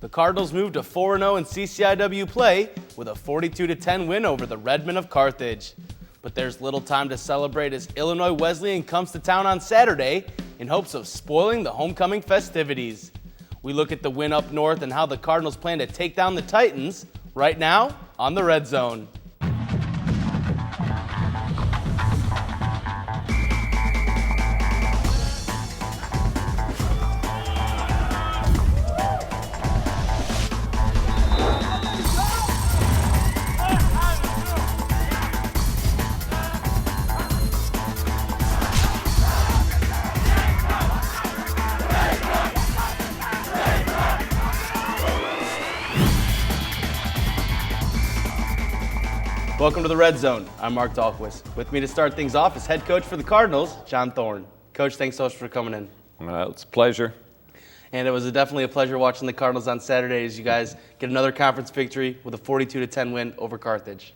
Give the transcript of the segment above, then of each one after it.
The Cardinals moved to 4-0 in CCIW play with a 42-10 win over the Redmen of Carthage. But there's little time to celebrate as Illinois Wesleyan comes to town on Saturday in hopes of spoiling the homecoming festivities. We look at the win up north and how the Cardinals plan to take down the Titans right now on the Red Zone. Welcome to the Red Zone. I'm Mark Dahlquist. With me to start things off is head coach for the Cardinals, John Thorne. Coach, thanks so much for coming in. It's a pleasure. And it was definitely a pleasure watching the Cardinals on Saturday as you guys get another conference victory with a 42-10 win over Carthage.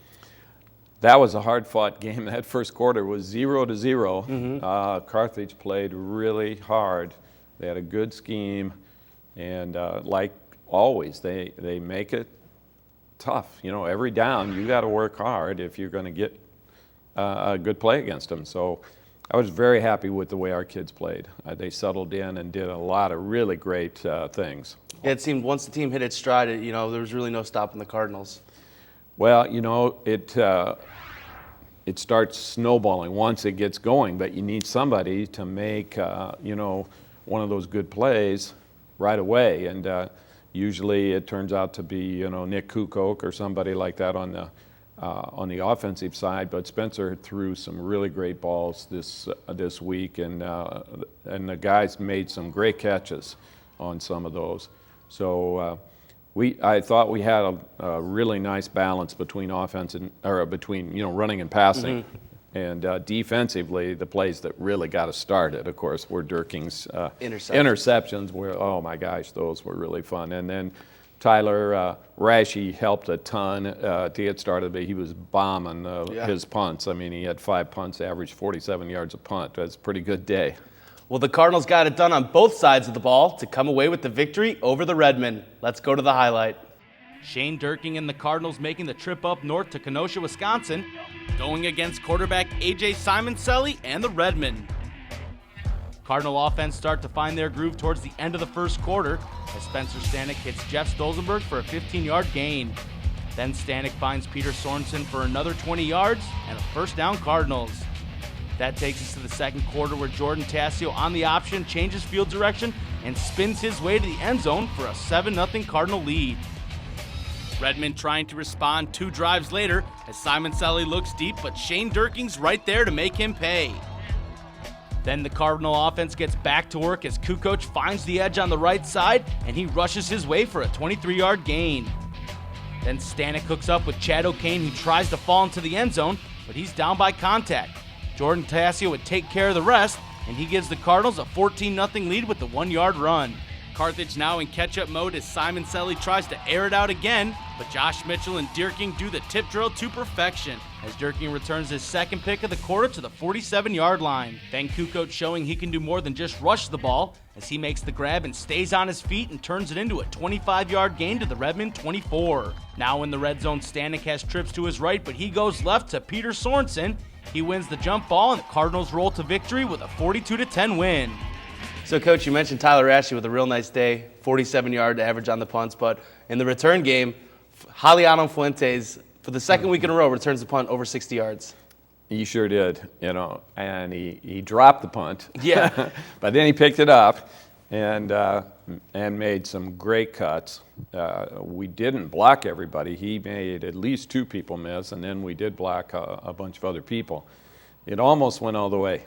That was a hard-fought game. That first quarter was 0-0. Carthage played really hard. They had a good scheme, and like always, they make it tough. You know, every down you got to work hard if you're going to get a good play against them. So I was very happy with the way our kids played. They settled in and did a lot of really great things. Yeah, it seemed once the team hit its stride, there was really no stopping the Cardinals. Well, it starts snowballing once it gets going, but you need somebody to make one of those good plays right away. And usually it turns out to be, Nick Kukok or somebody like that on the offensive side. But Spencer threw some really great balls this week, and the guys made some great catches on some of those. So I thought we had a really nice balance between offense between running and passing. And defensively, the plays that really got us started, of course, were Durking's interceptions. Where, oh my gosh, those were really fun. And then Tyler Rashi helped a ton to get started, but he was bombing his punts. I mean, he had 5 punts, averaged 47 yards a punt. That's a pretty good day. Well, the Cardinals got it done on both sides of the ball to come away with the victory over the Redmen. Let's go to the highlight. Shane Durking and the Cardinals making the trip up north to Kenosha, Wisconsin, going against quarterback A.J. Simoncelli and the Redmen. Cardinal offense start to find their groove towards the end of the first quarter as Spencer Stanek hits Jeff Stolzenberg for a 15-yard gain. Then Stanek finds Peter Sorensen for another 20 yards and a first down Cardinals. That takes us to the second quarter where Jordan Tassio on the option changes field direction and spins his way to the end zone for a 7-0 Cardinal lead. Redmond trying to respond 2 drives later as Simoncelli looks deep, but Shane Durking's right there to make him pay. Then the Cardinal offense gets back to work as Kukoc finds the edge on the right side and he rushes his way for a 23-yard gain. Then Stanek hooks up with Chad O'Kane, who tries to fall into the end zone, but he's down by contact. Jordan Tassio would take care of the rest, and he gives the Cardinals a 14-0 lead with the 1-yard run. Carthage now in catch-up mode as Simoncelli tries to air it out again, but Josh Mitchell and Durking do the tip drill to perfection as Durking returns his second pick of the quarter to the 47-yard line. Then Kukoc showing he can do more than just rush the ball as he makes the grab and stays on his feet and turns it into a 25-yard gain to the Redmen 24. Now in the red zone, Stanek has trips to his right, but he goes left to Peter Sorensen. He wins the jump ball, and the Cardinals roll to victory with a 42-10 win. So, Coach, you mentioned Tyler Rashi with a real nice day, 47-yard average on the punts, but in the return game, Juliano Fuentes, for the second week in a row, returns the punt over 60 yards. He sure did, and he dropped the punt. Yeah. But then he picked it up and made some great cuts. We didn't block everybody. He made at least 2 people miss, and then we did block a bunch of other people. It almost went all the way,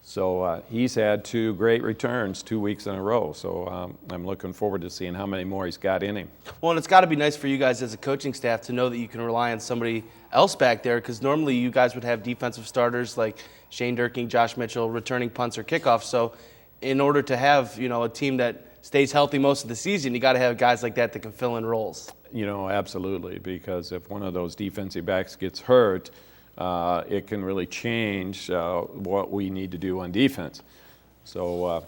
So he's had 2 great returns 2 weeks in a row. So I'm looking forward to seeing how many more he's got in him. Well, and it's got to be nice for you guys as a coaching staff to know that you can rely on somebody else back there, because normally you guys would have defensive starters like Shane Durking, Josh Mitchell, returning punts or kickoffs. So in order to have, a team that stays healthy most of the season, you got to have guys like that can fill in roles. Absolutely, because if one of those defensive backs gets hurt, it can really change what we need to do on defense. So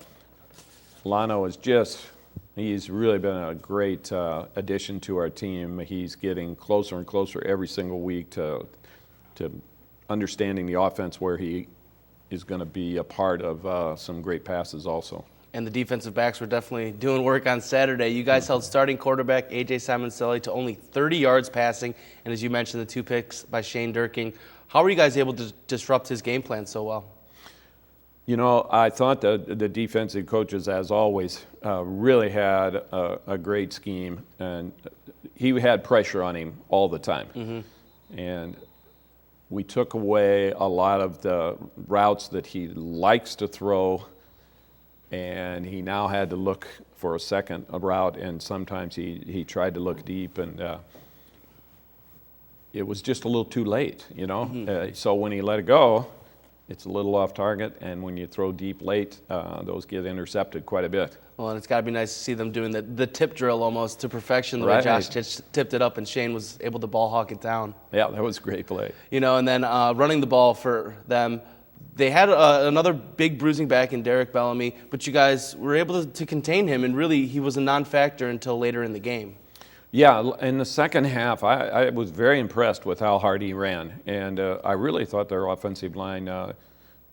Lano is just He's really been a great addition to our team. He's getting closer and closer every single week to understanding the offense, where he is going to be a part of some great passes also. And the defensive backs were definitely doing work on Saturday. You guys held starting quarterback A.J. Simoncelli to only 30 yards passing, and as you mentioned, the 2 picks by Shane Durking. How were you guys able to disrupt his game plan so well? You know, I thought the defensive coaches, as always, really had a great scheme, and he had pressure on him all the time. And we took away a lot of the routes that he likes to throw, and he now had to look for a second route, and sometimes he tried to look deep, and it was just a little too late, you know. So when he let it go, it's a little off target, and when you throw deep late, those get intercepted quite a bit. Well, and it's got to be nice to see them doing the tip drill almost to perfection, the way Josh tipped it up and Shane was able to ball hawk it down. Yeah, that was a great play. You know, and then running the ball for them, they had another big bruising back in Derek Bellamy, but you guys were able to contain him, and really he was a non-factor until later in the game. Yeah, in the second half, I was very impressed with how hard he ran, and I really thought their offensive line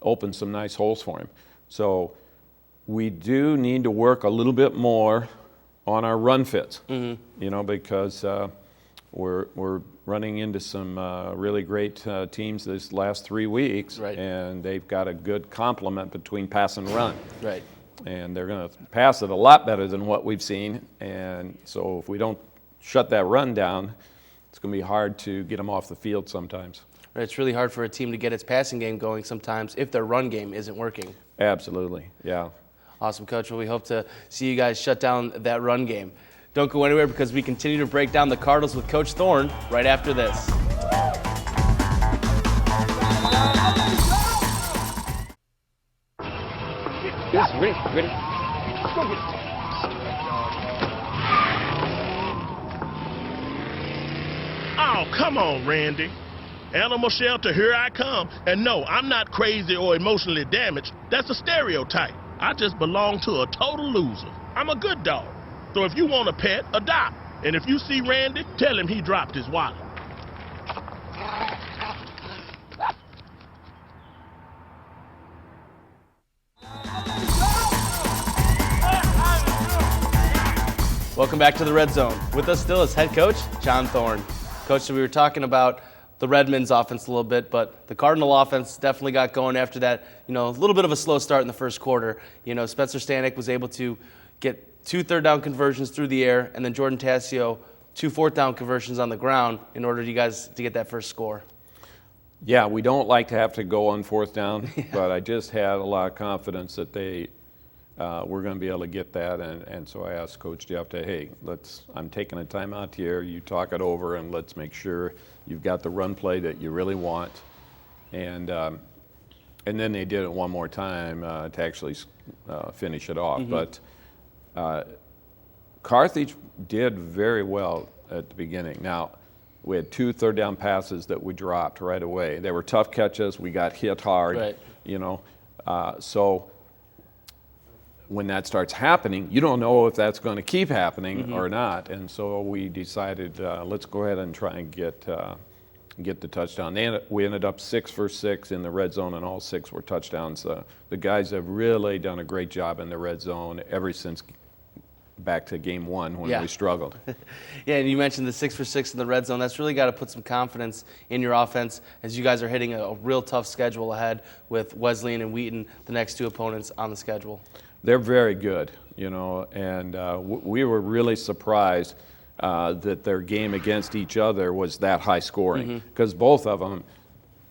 opened some nice holes for him. So we do need to work a little bit more on our run fits, you know, because we're running into some really great teams this last 3 weeks, and they've got a good complement between pass and run. Right. And they're going to pass it a lot better than what we've seen, and so if we don't shut that run down, it's going to be hard to get them off the field sometimes. It's really hard for a team to get its passing game going sometimes if their run game isn't working. Absolutely, yeah. Awesome, Coach. Well, we hope to see you guys shut down that run game. Don't go anywhere, because we continue to break down the Cardinals with Coach Thorne right after this. Yes, ready. Oh, come on, Randy. Animal shelter, here I come. And no, I'm not crazy or emotionally damaged. That's a stereotype. I just belong to a total loser. I'm a good dog. So if you want a pet, adopt. And if you see Randy, tell him he dropped his wallet. Welcome back to the Red Zone. With us still is head coach John Thorne. Coach, so we were talking about the Redmen's offense a little bit, but the Cardinal offense definitely got going after that, you know, a little bit of a slow start in the first quarter. You know, Spencer Stanek was able to get 2 third-down conversions through the air, and then Jordan Tassio 2 fourth-down conversions on the ground in order for you guys to get that first score. Yeah, we don't like to have to go on 4th down, but I just had a lot of confidence that they were going to be able to get that, and so I asked Coach Jeff to, hey, I'm taking a timeout here, you talk it over, and let's make sure you've got the run play that you really want. And then they did it one more time to actually finish it off. But Carthage did very well at the beginning. Now, we had 2 third-down passes that we dropped right away. They were tough catches. We got hit hard, you know. So when that starts happening, you don't know if that's going to keep happening or not. And so we decided, let's go ahead and try and get the touchdown. We ended up 6 for 6 in the red zone, and all 6 were touchdowns. The guys have really done a great job in the red zone ever since back to game 1 when we struggled. Yeah, and you mentioned the 6 for 6 in the red zone. That's really got to put some confidence in your offense as you guys are hitting a real tough schedule ahead with Wesleyan and Wheaton, the next 2 opponents on the schedule. They're very good, you know, and we were really surprised that their game against each other was that high scoring, because both of them,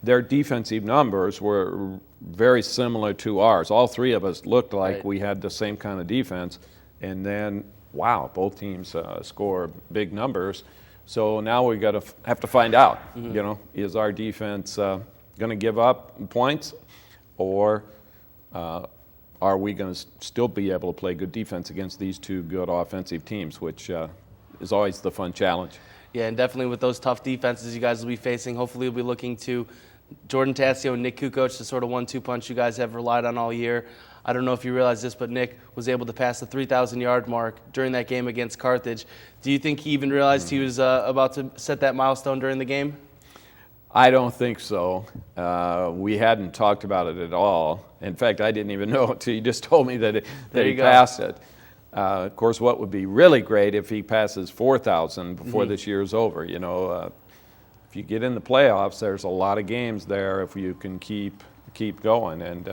their defensive numbers were very similar to ours. All 3 of us looked like we had the same kind of defense, and then, wow, both teams score big numbers. So now we have to find out, you know, is our defense going to give up points, or are we going to still be able to play good defense against these 2 good offensive teams, which is always the fun challenge. Yeah, and definitely with those tough defenses you guys will be facing, hopefully you'll be looking to Jordan Tassio and Nick Kukoc, the sort of 1-2 punch you guys have relied on all year. I don't know if you realize this, but Nick was able to pass the 3,000-yard mark during that game against Carthage. Do you think he even realized he was about to set that milestone during the game? I don't think so. We hadn't talked about it at all. In fact, I didn't even know until you just told me that he passed it. Of course, what would be really great if he passes 4,000 before this year is over. You know, if you get in the playoffs, there's a lot of games there if you can keep going. And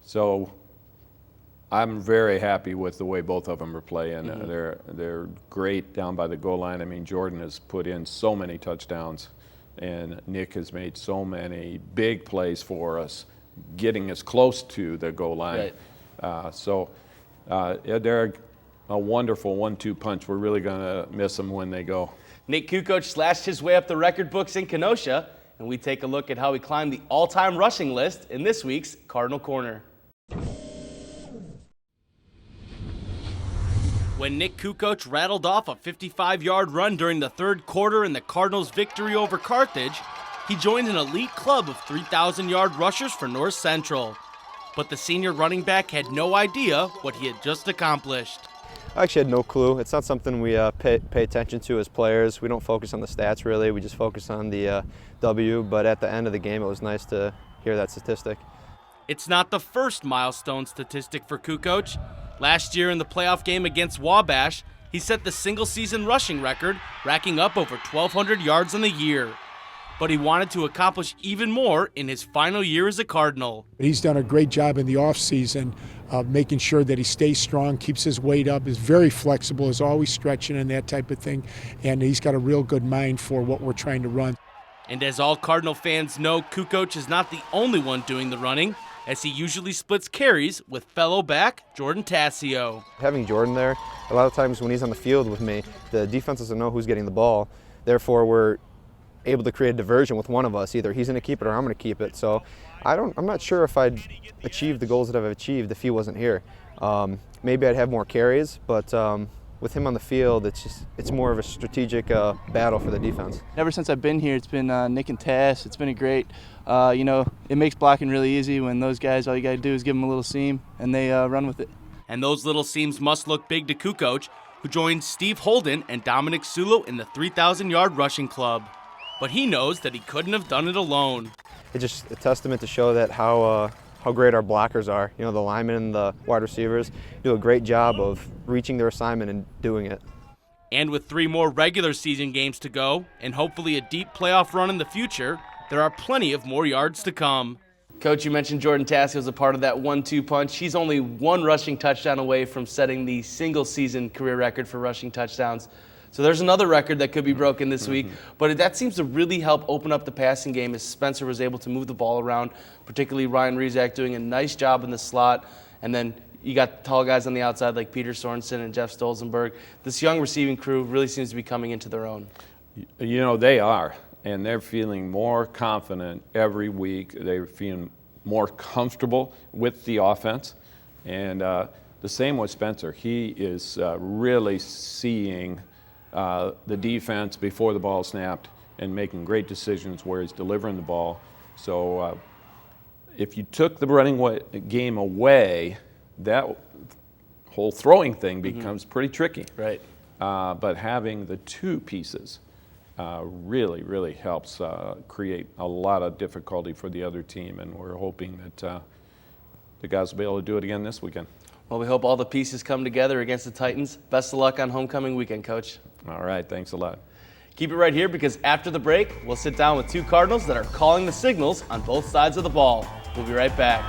so I'm very happy with the way both of them are playing. They're great down by the goal line. I mean, Jordan has put in so many touchdowns, and Nick has made so many big plays for us, getting us close to the goal line. Right. They're a wonderful 1-2 punch. We're really going to miss them when they go. Nick Kukoc slashed his way up the record books in Kenosha, and we take a look at how he climbed the all-time rushing list in this week's Cardinal Corner. When Nick Kukoc rattled off a 55-yard run during the third quarter in the Cardinals' victory over Carthage, he joined an elite club of 3,000-yard rushers for North Central. But the senior running back had no idea what he had just accomplished. I actually had no clue. It's not something we pay attention to as players. We don't focus on the stats really. We just focus on the W. But at the end of the game, it was nice to hear that statistic. It's not the first milestone statistic for Kukoc. Last year in the playoff game against Wabash, he set the single-season rushing record, racking up over 1,200 yards in the year. But he wanted to accomplish even more in his final year as a Cardinal. He's done a great job in the offseason of making sure that he stays strong, keeps his weight up, is very flexible, is always stretching and that type of thing, and he's got a real good mind for what we're trying to run. And as all Cardinal fans know, Kukoc is not the only one doing the running, as he usually splits carries with fellow back Jordan Tassio. Having Jordan there, a lot of times when he's on the field with me, the defense doesn't know who's getting the ball. Therefore, we're able to create a diversion with one of us. Either he's going to keep it or I'm going to keep it. So I'm not sure if I'd achieve the goals that I've achieved if he wasn't here. Maybe I'd have more carries, but with him on the field, it's more of a strategic battle for the defense. Ever since I've been here, it's been Nick and Tass. It's been a great, it makes blocking really easy when those guys, all you got to do is give them a little seam and they run with it. And those little seams must look big to Kukoc, who joined Steve Holden and Dominic Sulo in the 3,000-yard rushing club. But he knows that he couldn't have done it alone. It's just a testament to show that how great our blockers are. You know, the linemen and the wide receivers do a great job of reaching their assignment and doing it. And with 3 more regular season games to go, and hopefully a deep playoff run in the future, there are plenty of more yards to come. Coach, you mentioned Jordan Tassio was a part of that 1-2 punch. He's only 1 rushing touchdown away from setting the single-season career record for rushing touchdowns. So there's another record that could be broken this week, but that seems to really help open up the passing game as Spencer was able to move the ball around, particularly Ryan Rizak doing a nice job in the slot, and then you got tall guys on the outside like Peter Sorensen and Jeff Stolzenberg. This young receiving crew really seems to be coming into their own. You know, they are, and they're feeling more confident every week. They're feeling more comfortable with the offense, and the same with Spencer. He is really seeing the defense before the ball snapped and making great decisions where he's delivering the ball. So if you took the running game away, that whole throwing thing becomes pretty tricky. Right. But having the 2 pieces really, really helps create a lot of difficulty for the other team, and we're hoping that the guys will be able to do it again this weekend. Well, we hope all the pieces come together against the Titans. Best of luck on homecoming weekend, Coach. All right, thanks a lot. Keep it right here, because after the break, we'll sit down with 2 Cardinals that are calling the signals on both sides of the ball. We'll be right back.